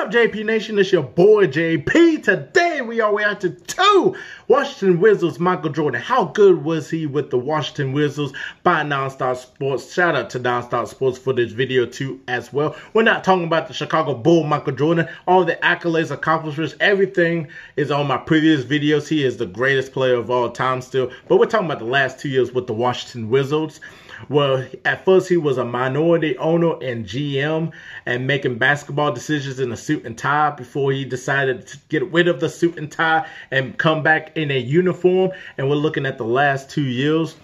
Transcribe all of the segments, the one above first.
up, JP Nation? It's your boy JP. Today we are reacting to Washington Wizards Michael Jordan. How good was he with the Washington Wizards by Nonstop Sports? Shout out to Nonstop Sports for this video too as well. We're not talking about the Chicago Bull Michael Jordan. All the accolades, accomplishments, everything is on my previous videos. He is the greatest player of all time still. But we're talking about the last 2 years with the Washington Wizards. Well, at first he was a minority owner and GM and making basketball decisions in a suit and tie before he decided to get rid of the suit and tie and come back in a uniform. And we're looking at the last 2 years.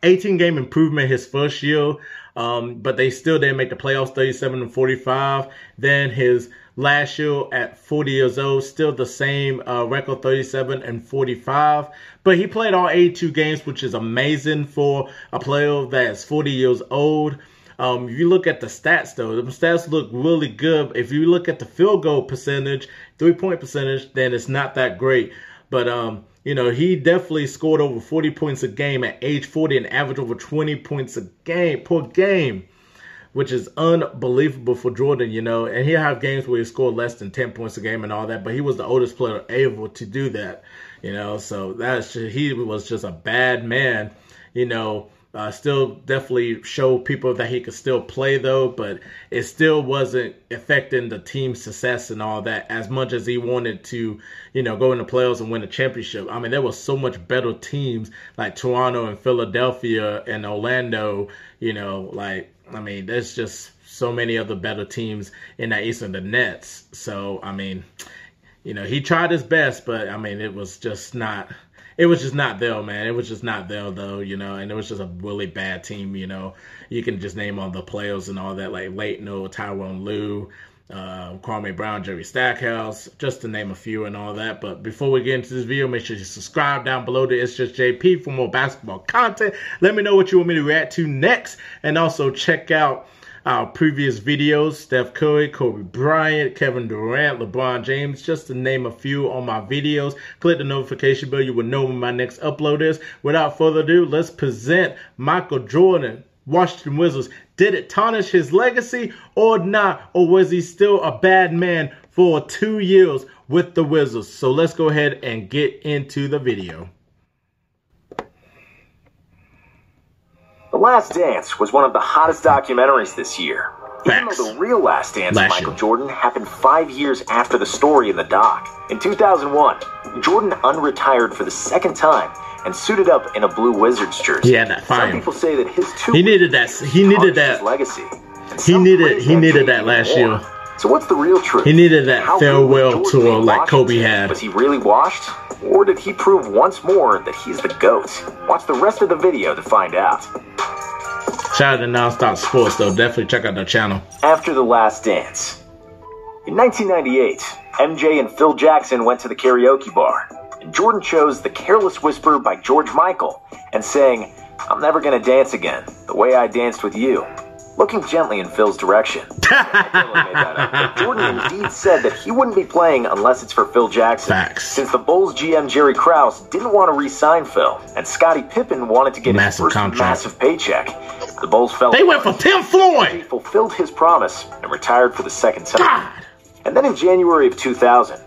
18-game improvement his first year, but they still didn't make the playoffs, 37-45. Then his last year at 40 years old, still the same record, 37-45. But he played all 82 games, which is amazing for a player that's 40 years old. If you look at the stats, though, the stats look really good. If you look at the field goal percentage, three-point percentage, then it's not that great. But, you know, he definitely scored over 40 points a game at age 40 and averaged over 20 points a game per game, which is unbelievable for Jordan, you know. And he'll have games where he scored less than 10 points a game and all that, but he was the oldest player able to do that, you know. So that's just, he was just a bad man, you know. Still definitely showed people that he could still play, though, but it still wasn't affecting the team's success and all that as much as he wanted to, you know, go in the playoffs and win a championship. I mean, there were so much better teams like Toronto and Philadelphia and Orlando, you know, like, I mean, there's just so many other better teams in that East and the Nets. So, I mean, you know, he tried his best, but, I mean, it was just not... It was just not there, man. It was just not there, though, you know, and it was just a really bad team, you know. You can just name all the players and all that, like Leighton, Tyrone Lue, Kwame Brown, Jerry Stackhouse, just to name a few and all that. But before we get into this video, make sure you subscribe down below to It's Just JP for more basketball content. Let me know what you want me to react to next, and also check out our previous videos, Steph Curry, Kobe Bryant, Kevin Durant, LeBron James, just to name a few on my videos. Click the notification bell, you will know when my next upload is. Without further ado, let's present Michael Jordan, Washington Wizards. Did it tarnish his legacy or not? Or was he still a bad man for 2 years with the Wizards? So let's go ahead and get into the video. The Last Dance was one of the hottest documentaries this year. Even though the real Last Dance of Michael Jordan happened 5 years after the story in the doc. In 2001, Jordan unretired for the second time and suited up in a blue Wizards jersey. Yeah, that fire. Some people say that his two he needed that. He needed that legacy. He needed that last year. So what's the real truth? He needed that farewell tour like Kobe had. Was he really washed? Or did he prove once more that he's the GOAT? Watch the rest of the video to find out. Shout out to Nonstop Sports, though. Definitely check out their channel. After The Last Dance. In 1998, MJ and Phil Jackson went to the karaoke bar, and Jordan chose The Careless Whisper by George Michael and sang, "I'm never gonna dance again, the way I danced with you," looking gently in Phil's direction. Jordan indeed said that he wouldn't be playing unless it's for Phil Jackson. Facts. Since the Bulls GM Jerry Krause didn't want to re-sign Phil, and Scottie Pippen wanted to get his first massive paycheck, the Bulls fell. They went for Tim Floyd. He fulfilled his promise and retired for the second time. God. And then in January of 2000,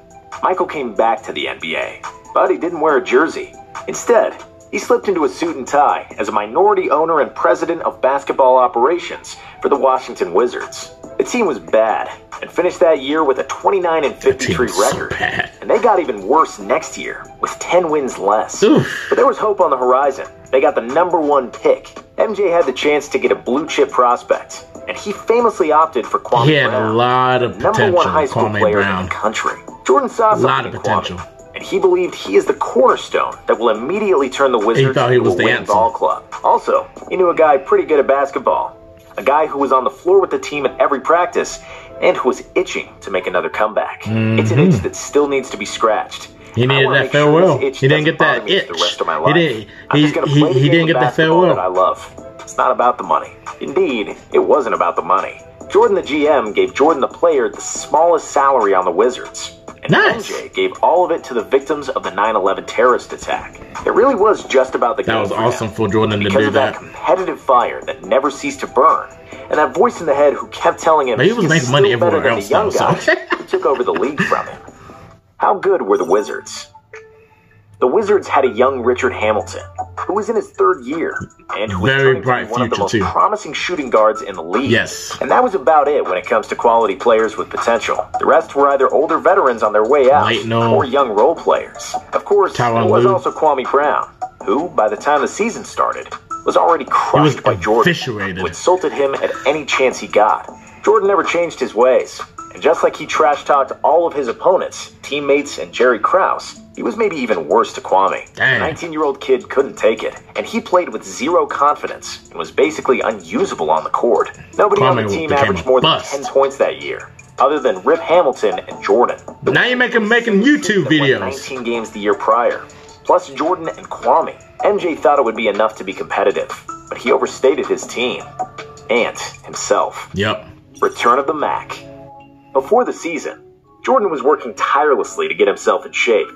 Michael came back to the NBA, but he didn't wear a jersey. Instead, he slipped into a suit and tie as a minority owner and president of basketball operations for the Washington Wizards. The team was bad and finished that year with a 29-53 record. So bad. And they got even worse next year with 10 wins less. Oof. But there was hope on the horizon. They got the #1 pick. MJ had the chance to get a blue-chip prospect, and he famously opted for Kwame Brown. He had a lot of potential, #1 high school Kwame player Brown. in the country. Jordan saw something in Kwame, and he believed he is the cornerstone that will immediately turn the Wizards into a winning ball club. Also, he knew a guy pretty good at basketball, a guy who was on the floor with the team at every practice, and who was itching to make another comeback. It's an itch that still needs to be scratched. He needed that farewell. He didn't get that itch. He didn't get that farewell. That I love. It's not about the money. Indeed, it wasn't about the money. Jordan, the GM, gave Jordan the player the smallest salary on the Wizards. and MJ gave all of it to the victims of the 9/11 terrorist attack. It really was just about the game. That was awesome for Jordan to do that. Because of that competitive fire that never ceased to burn, and that voice in the head who kept telling him he was making money everywhere else, young guy who took over the league from him. How good were the Wizards? The Wizards had a young Richard Hamilton, who was in his 3rd year, and who was turning to be one of the most promising shooting guards in the league. Yes. And that was about it when it comes to quality players with potential. The rest were either older veterans on their way out, or young role players. Of course, there was also Kwame Brown, who, by the time the season started, was already crushed by Jordan, who insulted him at any chance he got. Jordan never changed his ways, and just like he trash-talked all of his opponents, teammates, and Jerry Krause, he was maybe even worse to Kwame. The 19-year-old kid couldn't take it, and he played with zero confidence and was basically unusable on the court. Nobody on the team averaged more than 10 points that year, other than Rip Hamilton and Jordan. Now you're making YouTube videos. 19 games the year prior, plus Jordan and Kwame. MJ thought it would be enough to be competitive, but he overstated his team and himself. Yep. Return of the Mac. Before the season, Jordan was working tirelessly to get himself in shape.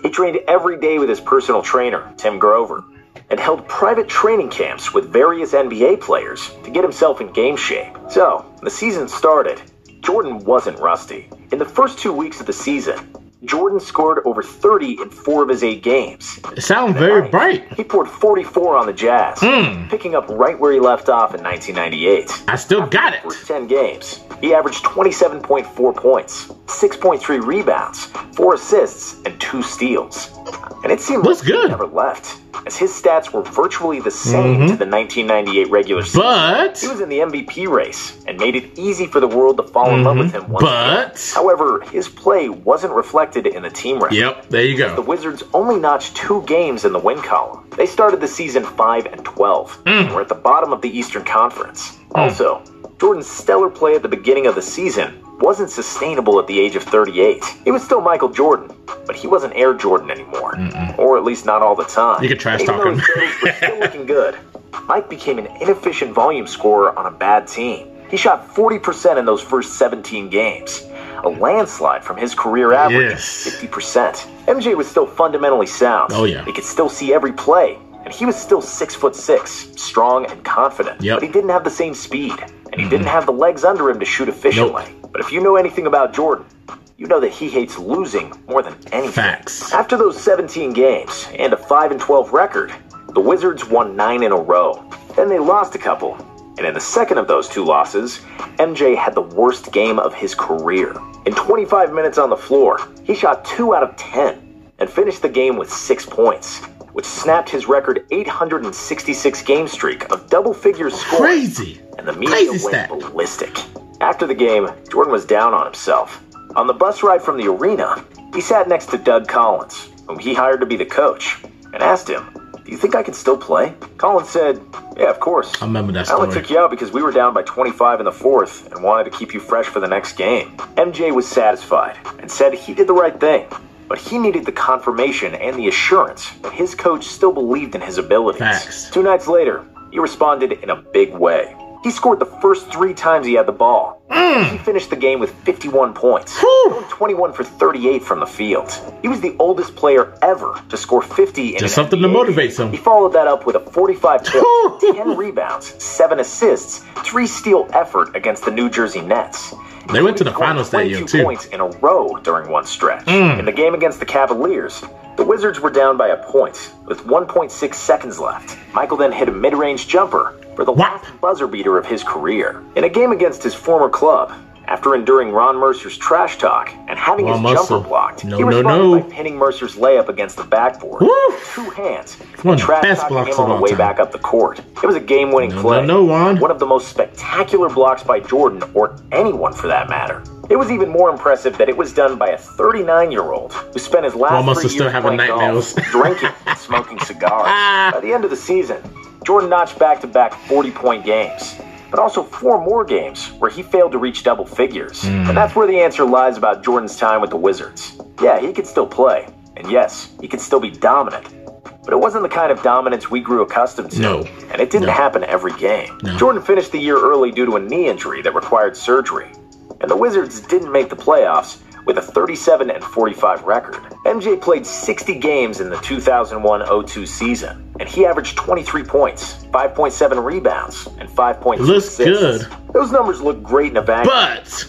He trained every day with his personal trainer, Tim Grover, and held private training camps with various NBA players to get himself in game shape. So, the season started. Jordan wasn't rusty. In the first 2 weeks of the season, Jordan scored over 30 in 4 of his 8 games. It sounds very bright. He poured 44 on the Jazz, picking up right where he left off in 1998. I still got it. For 10 games, he averaged 27.4 points, 6.3 rebounds, 4 assists, and 2 steals. And it seemed like he never left, as his stats were virtually the same to the 1998 regular season. But he was in the MVP race and made it easy for the world to fall in love with him once again. However, his play wasn't reflected in the team record. Yep, there you go. The Wizards only notched 2 games in the win column. They started the season 5-12 and were at the bottom of the Eastern Conference. Also, Jordan's stellar play at the beginning of the season wasn't sustainable at the age of 38. He was still Michael Jordan, but he wasn't Air Jordan anymore. Or at least not all the time. You could trash talk him. Even though his were still looking good, Mike became an inefficient volume scorer on a bad team. He shot 40% in those first 17 games, a landslide from his career average of 50%. MJ was still fundamentally sound. He could still see every play, and he was still 6'6", strong and confident. But he didn't have the same speed, and he didn't have the legs under him to shoot efficiently. But if you know anything about Jordan, you know that he hates losing more than anything. After those 17 games and a 5-12 record, the Wizards won 9 in a row. Then they lost a couple, and in the second of those 2 losses, MJ had the worst game of his career. In 25 minutes on the floor, he shot 2 out of 10 and finished the game with 6 points, which snapped his record 866 game streak of double-figure scoring. And the media went ballistic. After the game, Jordan was down on himself. On the bus ride from the arena, he sat next to Doug Collins, whom he hired to be the coach, and asked him, "Do you think I can still play?" Collins said, "Yeah, of course. I remember that story. I only took you out because we were down by 25 in the 4th and wanted to keep you fresh for the next game." MJ was satisfied and said he did the right thing, but he needed the confirmation and the assurance that his coach still believed in his abilities. 2 nights later, he responded in a big way. He scored the first 3 times he had the ball. He finished the game with 51 points, going 21 for 38 from the field. He was the oldest player ever to score 50 in just something to motivate him. He followed that up with a 45 points, 10 rebounds, 7 assists, 3 steal effort against the New Jersey Nets. They went to the finals that year, too. 22 points in a row during one stretch. In the game against the Cavaliers, the Wizards were down by a point with 1.6 seconds left. Michael then hit a mid-range jumper for the last buzzer beater of his career. In a game against his former club, after enduring Ron Mercer's trash talk and having his jumper blocked, he responded by pinning Mercer's layup against the backboard with 2 hands and trash-talking him on the way back up the court. It was a game-winning play, one of the most spectacular blocks by Jordan, or anyone for that matter. It was even more impressive that it was done by a 39-year-old who spent his last 3 years playing golf, drinking and smoking cigars. By the end of the season, Jordan notched back-to-back 40-point games, but also 4 more games where he failed to reach double figures. And that's where the answer lies about Jordan's time with the Wizards. Yeah, he could still play, and yes, he could still be dominant, but it wasn't the kind of dominance we grew accustomed to, and it didn't happen every game. Jordan finished the year early due to a knee injury that required surgery, and the Wizards didn't make the playoffs with a 37-45 record. MJ played 60 games in the 2001-02 season, and he averaged 23 points, 5.7 rebounds, and 5.6 assists. Good. Those numbers look great in a vacuum,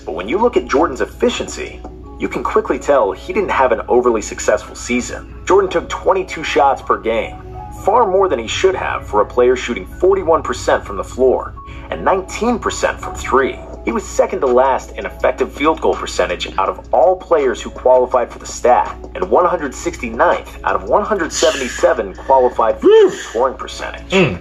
but when you look at Jordan's efficiency, you can quickly tell he didn't have an overly successful season. Jordan took 22 shots per game, far more than he should have for a player shooting 41% from the floor and 19% from three. He was second to last in effective field goal percentage out of all players who qualified for the stat, and 169th out of 177 qualified for true scoring percentage.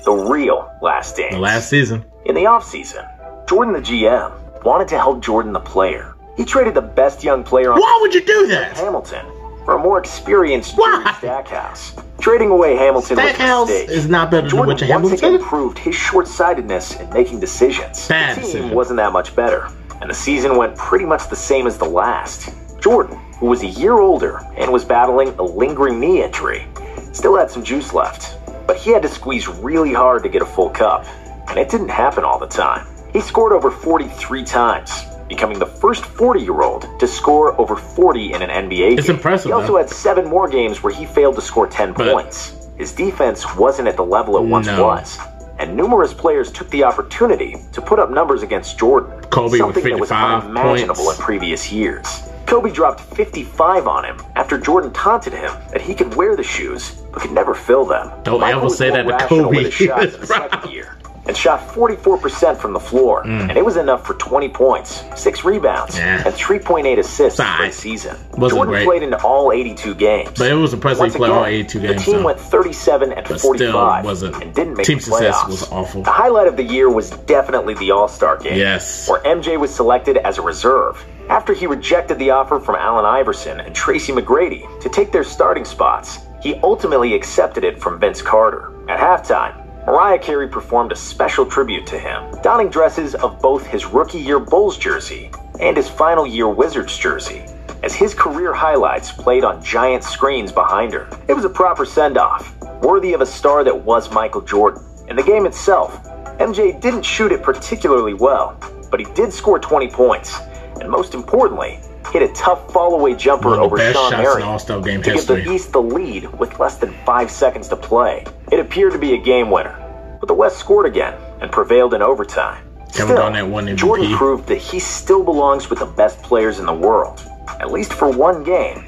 The real last dance. The last season. In the offseason, Jordan the GM wanted to help Jordan the player. He traded the best young player on Why would you do that? Hamilton for a more experienced Jerry Stackhouse. Trading away Hamilton Stackhouse was a mistake. is not better than Richard Hamilton. Once again proved his short-sightedness in making decisions. The team wasn't that much better, and the season went pretty much the same as the last. Jordan, who was a year older and was battling a lingering knee injury, still had some juice left, but he had to squeeze really hard to get a full cup, and it didn't happen all the time. He scored over 43 times, becoming the first 40-year-old to score over 40 in an NBA game. It's impressive. He also had 7 more games where he failed to score 10 points. His defense wasn't at the level it once was, and numerous players took the opportunity to put up numbers against Jordan, Kobe something with that was 55 unimaginable points. in previous years. Kobe dropped 55 on him after Jordan taunted him that he could wear the shoes but could never fill them. Don't Michael ever was say more that to rational Kobe. with his shots in the second year, and shot 44% from the floor, and it was enough for 20 points, 6 rebounds, and 3.8 assists for the season. Jordan played in all 82 games. But it was impressive he played all 82 games. The team went 37-45 and didn't make the playoffs. Success was awful. The highlight of the year was definitely the All-Star game, where MJ was selected as a reserve after he rejected the offer from Allen Iverson and Tracy McGrady to take their starting spots. He ultimately accepted it from Vince Carter. At halftime, Mariah Carey performed a special tribute to him, donning dresses of both his rookie year Bulls jersey and his final year Wizards jersey, as his career highlights played on giant screens behind her. It was a proper send-off, worthy of a star that was Michael Jordan. In the game itself, MJ didn't shoot it particularly well, but he did score 20 points, and most importantly, hit a tough fall-away jumper over Sean Marion to give the East the lead with less than 5 seconds to play. It appeared to be a game winner, but the West scored again and prevailed in overtime. Still, Jordan proved that he still belongs with the best players in the world, at least for one game,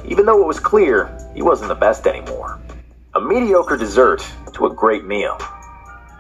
even though it was clear he wasn't the best anymore. A mediocre dessert to a great meal.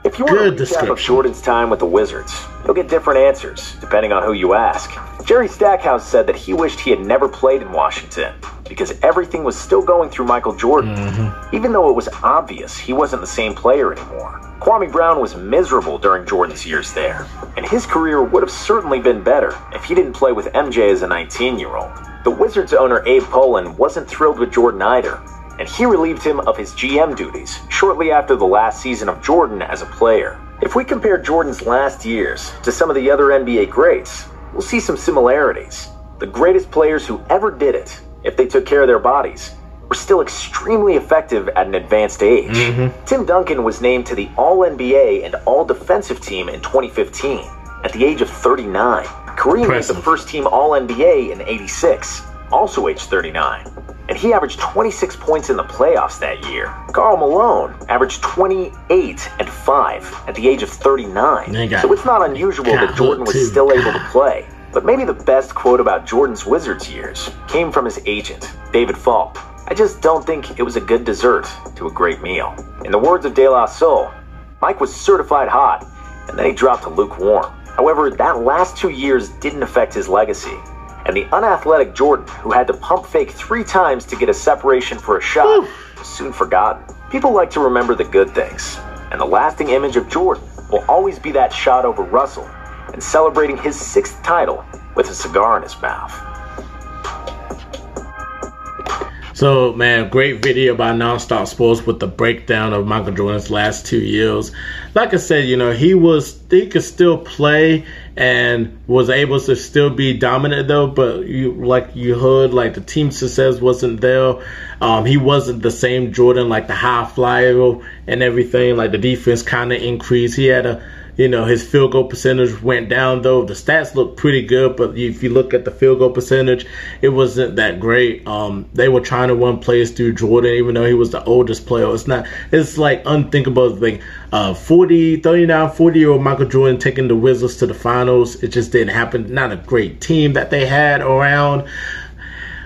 If you want a recap of Jordan's time with the Wizards, you'll get different answers, depending on who you ask. Jerry Stackhouse said that he wished he had never played in Washington, because everything was still going through Michael Jordan, even though it was obvious he wasn't the same player anymore. Kwame Brown was miserable during Jordan's years there, and his career would have certainly been better if he didn't play with MJ as a 19-year-old. The Wizards owner Abe Pollin wasn't thrilled with Jordan either, and he relieved him of his GM duties shortly after the last season of Jordan as a player. If we compare Jordan's last years to some of the other NBA greats, we'll see some similarities. The greatest players who ever did it, if they took care of their bodies, were still extremely effective at an advanced age. Tim Duncan was named to the All-NBA and All-Defensive team in 2015 at the age of 39. Kareem was the first-team All-NBA in '86, also age 39. And he averaged 26 points in the playoffs that year. Karl Malone averaged 28 and 5 at the age of 39. So it's not unusual that Jordan was still able to play. But maybe the best quote about Jordan's Wizards years came from his agent, David Falk. I just don't think it was a good dessert to a great meal. In the words of De La Soul, Mike was certified hot, and then he dropped to lukewarm. However, that last 2 years didn't affect his legacy. And the unathletic Jordan, who had to pump fake 3 times to get a separation for a shot, was soon forgotten. People like to remember the good things, and the lasting image of Jordan will always be that shot over Russell and celebrating his 6th title with a cigar in his mouth. So, man, great video by Nonstop Sports with the breakdown of Michael Jordan's last 2 years. Like I said, you know, he could still play and was able to still be dominant though, but you heard, like, the team success wasn't there. He wasn't the same Jordan, like the high flyer and everything. Like, the defense kind of increased. He had a You know, his field goal percentage went down, though. The stats look pretty good, but if you look at the field goal percentage, it wasn't that great. They were trying to run plays through Jordan, even though he was the oldest player. It's like unthinkable. Like 39-40-year-old Michael Jordan taking the Wizards to the finals. It just didn't happen. Not a great team that they had around.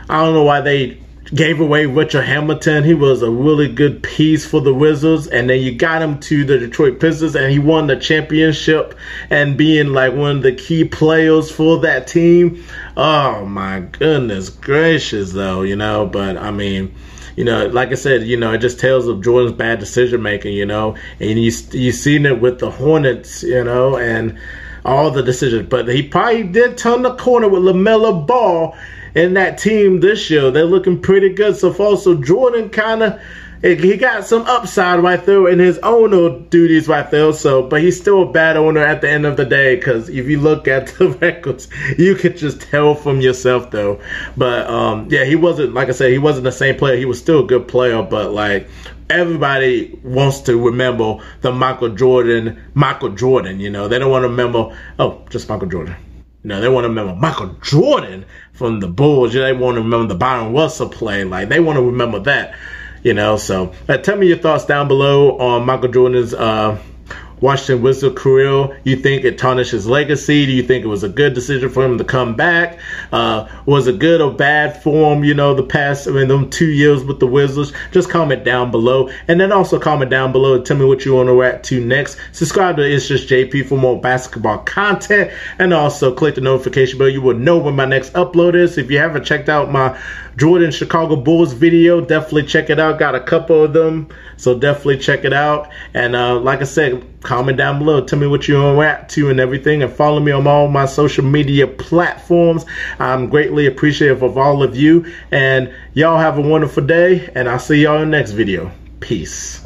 I don't know why they gave away Richard Hamilton. He was a really good piece for the Wizards, and then you got him to the Detroit Pistons, and he won the championship and being like one of the key players for that team. Oh my goodness gracious, though, you know. But I mean, you know, like I said, you know, it just tells of Jordan's bad decision making, you know, and you seen it with the Hornets, you know, and all the decisions. But he probably did turn the corner with LaMelo Ball in that team this year. They're looking pretty good so far. So Jordan he got some upside right there in his owner duties right there. So, but he's still a bad owner at the end of the day, because if you look at the records, you could just tell from yourself though. But yeah, he wasn't, like I said, he wasn't the same player. He was still a good player, but like, everybody wants to remember the Michael Jordan, you know. They don't want to remember, oh, just Michael Jordan. No, they want to remember Michael Jordan from the Bulls. They want to remember the Byron Russell play. Like, they want to remember that, you know. So, tell me your thoughts down below on Michael Jordan's Washington Wizards career. You think it tarnished his legacy? Do you think it was a good decision for him to come back? Was it good or bad for him, you know, the past, them 2 years with the Wizards? Just comment down below. And then also comment down below and tell me what you want to react to next. Subscribe to It's Just JP for more basketball content. And also click the notification bell. You will know when my next upload is. If you haven't checked out my Jordan Chicago Bulls video, definitely check it out. Got a couple of them, so definitely check it out. And like I said, comment down below. Tell me what you want to react to and everything. And follow me on all my social media platforms. I'm greatly appreciative of all of you. And y'all have a wonderful day. And I'll see y'all in the next video. Peace.